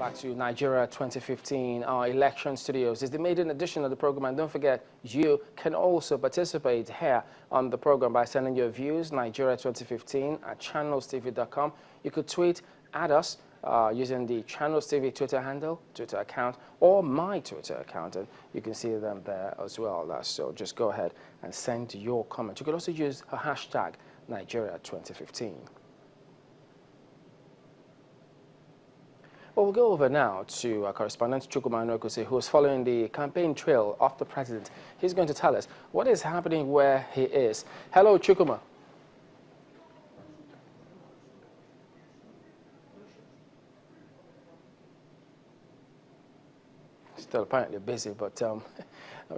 Back to Nigeria 2015, our election studios. It's the maiden edition of the program, and don't forget, you can also participate here on the program by sending your views, Nigeria 2015 at channelstv.com. You could tweet at us using the Channels TV Twitter handle, Twitter account, or my Twitter account, and you can see them there as well. So just go ahead and send your comment. You could also use a hashtag Nigeria 2015. Well, we'll go over now to our correspondent, Chukwuma Nwekuse, who is following the campaign trail of the president. He's going to tell us what is happening where he is. Hello, Chukwuma. Still apparently busy, but I'm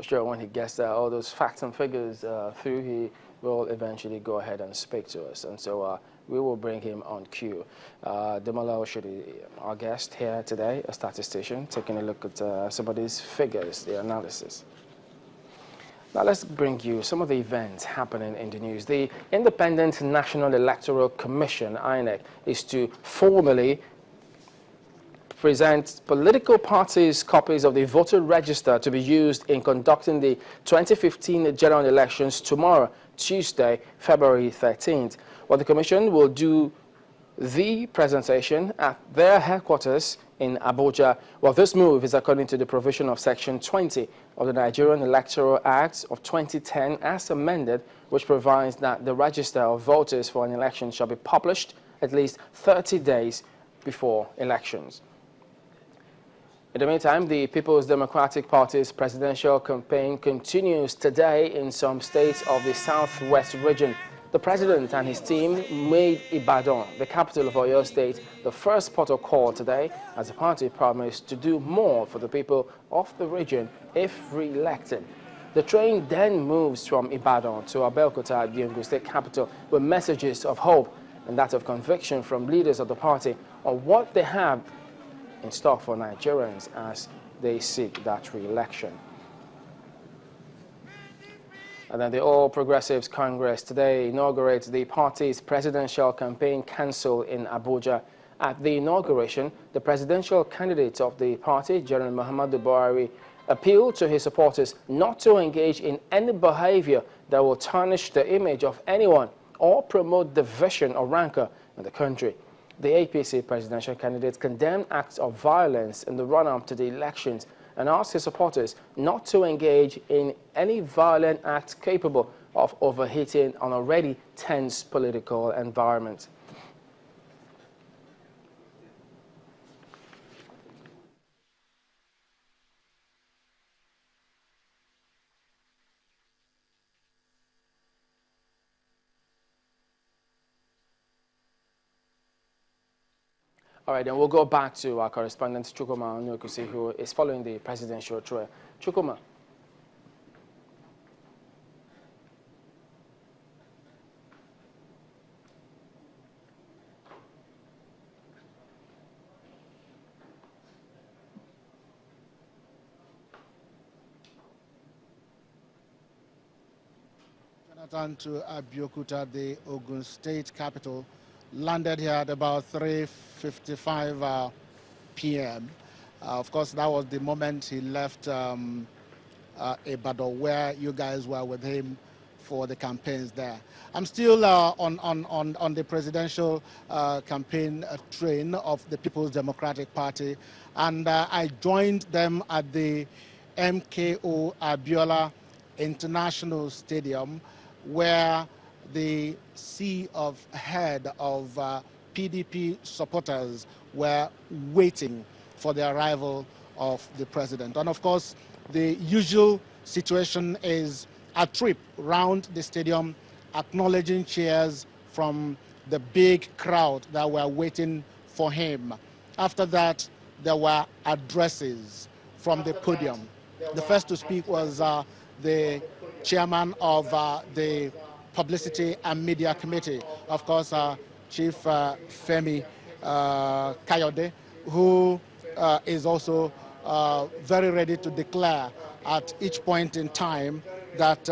sure when he gets all those facts and figures through, he will eventually go ahead and speak to us. And so we will bring him on cue. Demola Oshodi, our guest here today, a statistician, taking a look at some of these figures, the analysis. Now let's bring you some of the events happening in the news. The Independent National Electoral Commission, INEC, is to formally present political parties copies of the voter register to be used in conducting the 2015 general elections tomorrow, Tuesday, February 13th. Well, the Commission will do the presentation at their headquarters in Abuja. Well, this move is according to the provision of Section 20 of the Nigerian Electoral Act of 2010 as amended, which provides that the register of voters for an election shall be published at least 30 days before elections. In the meantime, the People's Democratic Party's presidential campaign continues today in some states of the southwest region. The president and his team made Ibadan, the capital of Oyo State, the first port of call today, as the party promised to do more for the people of the region if re-elected. The train then moves from Ibadan to Abeokuta, the Ogun State capital, with messages of hope and that of conviction from leaders of the party on what they have in store for Nigerians as they seek that re-election. And then the All Progressives Congress today inaugurates the party's presidential campaign council in Abuja. At the inauguration, the presidential candidate of the party, General Muhammadu Buhari, appealed to his supporters not to engage in any behavior that will tarnish the image of anyone or promote division or rancor in the country. The APC presidential candidate condemned acts of violence in the run-up to the elections and asked his supporters not to engage in any violent act capable of overheating an already tense political environment. All right, then we'll go back to our correspondent, Chukwuma Nwekuse, who is following the presidential trail. Chukwuma. Jonathan to Abeokuta, the Ogun State capital, landed here at about 3:55 p.m. Of course, that was the moment he left Ibadan, where you guys were with him for the campaigns there. I'm still on the presidential campaign train of the People's Democratic Party, and I joined them at the MKO Abiola International Stadium, where the sea of head of PDP supporters were waiting for the arrival of the president. And of course, the usual situation is a trip round the stadium, acknowledging cheers from the big crowd that were waiting for him. After that, there were addresses from the podium. The first to speak was the chairman of the Publicity and Media Committee, of course, Chief Femi Kayode, who is also very ready to declare at each point in time that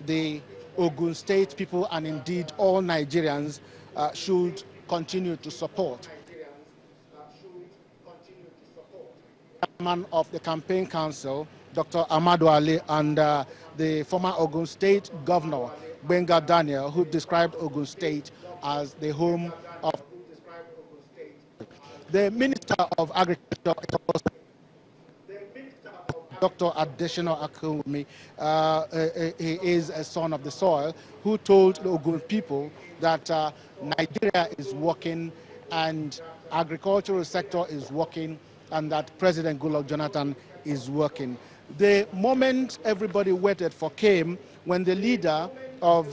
the Ogun State people and indeed all Nigerians should continue to support chairman of the campaign council, Dr. Amadou Ali, and the former Ogun State governor, Benga Daniel, who described Ogun State as the home of the Minister of Agriculture, Dr. Adesina Akinwumi. He is a son of the soil, who told the Ogun people that Nigeria is working and agricultural sector is working, and that President Goodluck Jonathan is working. The moment everybody waited for came when the leader of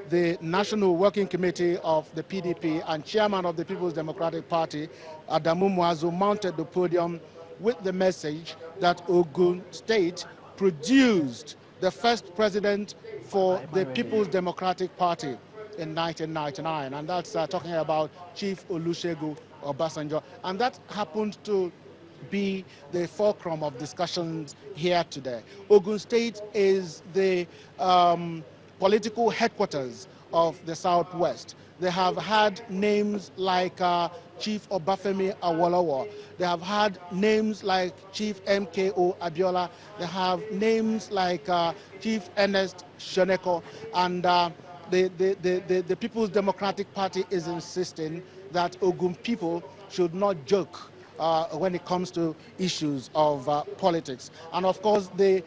the National Working Committee of the PDP and chairman of the People's Democratic Party, Adamu Muazu, mounted the podium with the message that Ogun State produced the first president for the People's Democratic Party in 1999, and that's talking about Chief Olusegun Obasanjo. And that happened to be the fulcrum of discussions here today. Ogun State is the political headquarters of the Southwest. They have had names like Chief Obafemi Awolowo. They have had names like Chief MKO Abiola. They have names like Chief Ernest Shoneko. And the People's Democratic Party is insisting that Ogun people should not joke when it comes to issues of politics. And of course, the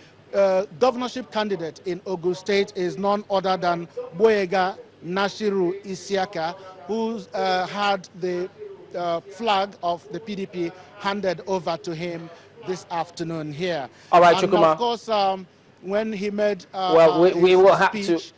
governorship candidate in Ogun State is none other than Boyega Nashiru Isiaka, who had the flag of the PDP handed over to him this afternoon here. All right, and Chukuma. Of course, when he made we will have speech, to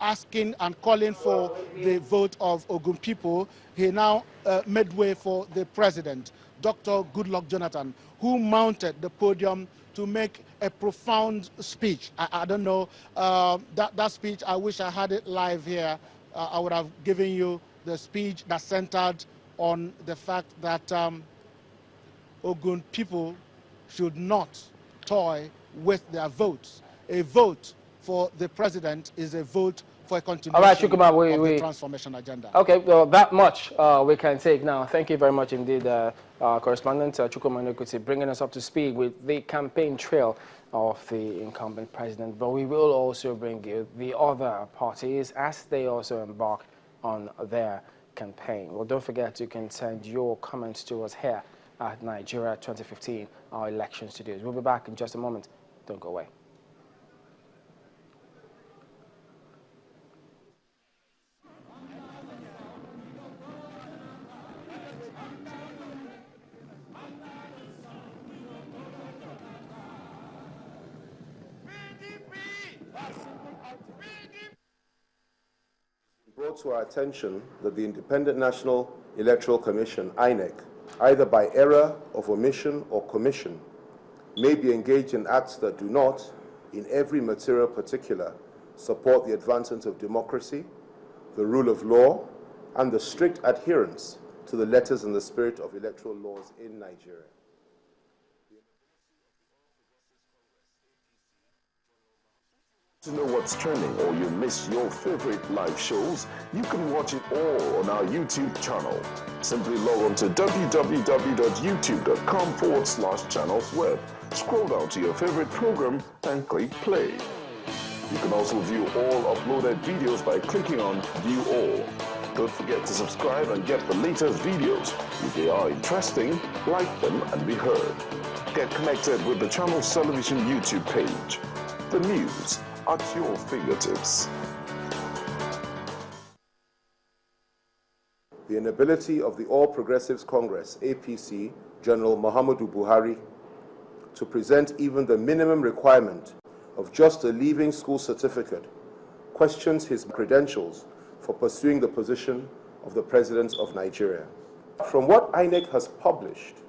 asking and calling for the vote of Ogun people, he now made way for the president, Dr. Goodluck Jonathan, who mounted the podium to make a profound speech. I don't know, that speech, I wish I had it live here. I would have given you the speech that centered on the fact that Ogun people should not toy with their votes. A vote for the president is a vote for a continuation of the transformation agenda. Okay, well, that much we can take now. Thank you very much indeed, correspondent Chukuma Nekuti, bringing us up to speed with the campaign trail of the incumbent president. But we will also bring you the other parties as they also embark on their campaign. Well, don't forget you can send your comments to us here at Nigeria 2015, our election studios. We'll be back in just a moment. Don't go away. Brought to our attention that the Independent National Electoral Commission, INEC, either by error of omission or commission, may be engaged in acts that do not, in every material particular, support the advancement of democracy, the rule of law, and the strict adherence to the letters and the spirit of electoral laws in Nigeria. To know what's trending or you miss your favorite live shows, you can watch it all on our YouTube channel. Simply log on to www.youtube.com/channelsweb. Scroll down to your favorite program and click play. You can also view all uploaded videos by clicking on View All. Don't forget to subscribe and get the latest videos. If they are interesting, like them and be heard. Get connected with the channel's television YouTube page. The news at your fingertips. The inability of the All Progressives Congress, APC, General Muhammadu Buhari, to present even the minimum requirement of just a leaving school certificate questions his credentials for pursuing the position of the President of Nigeria. From what INEC has published,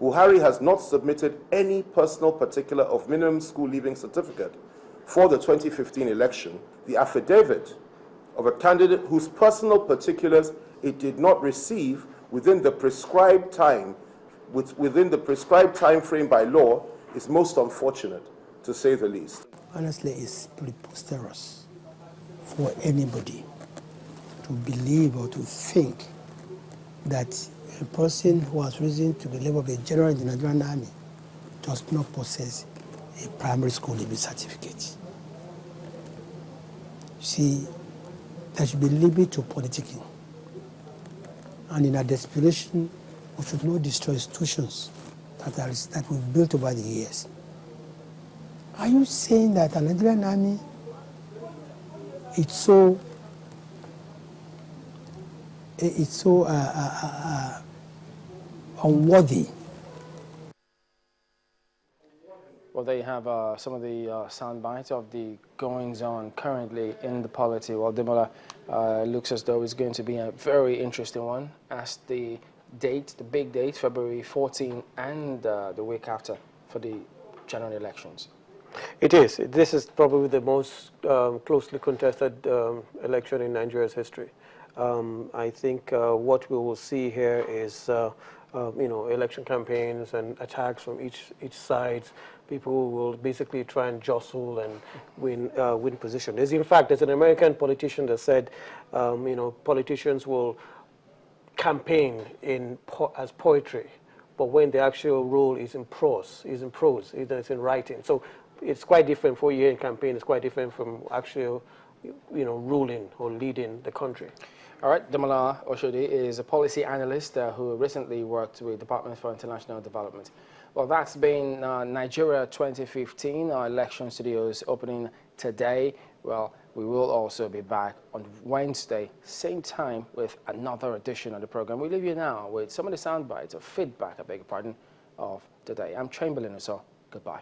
Buhari has not submitted any personal particular of minimum school leaving certificate for the 2015 election, the affidavit of a candidate whose personal particulars it did not receive within the prescribed time, within the prescribed time frame by law, is most unfortunate, to say the least. Honestly, it's preposterous for anybody to believe or to think that a person who has risen to the level of a general in the Nigerian army does not possess a primary school leaving certificate. You see, there should be limit to politicking. And in our desperation, we should not destroy institutions that we've built over the years. Are you saying that the Nigerian army is so unworthy? Well, there you have some of the sound bites of the goings-on currently in the polity. Well, Demola, looks as though it's going to be a very interesting one as the date, the big date, February 14, and the week after for the general elections. It is. This is probably the most closely contested election in Nigeria's history. I think what we will see here is, election campaigns and attacks from each side. People will basically try and jostle and win position. There's an American politician that said, politicians will campaign as poetry, but when the actual role is in prose, it's in writing. So it's quite different for a year in campaign. It's quite different from actual, ruling or leading the country. All right, Demola Oshodi is a policy analyst who recently worked with the Department for International Development. Well, that's been Nigeria 2015. Our election studios opening today. Well, we will also be back on Wednesday, same time, with another edition of the program. We leave you now with some of the sound bites of feedback, of the day. I'm Chamberlain, so goodbye.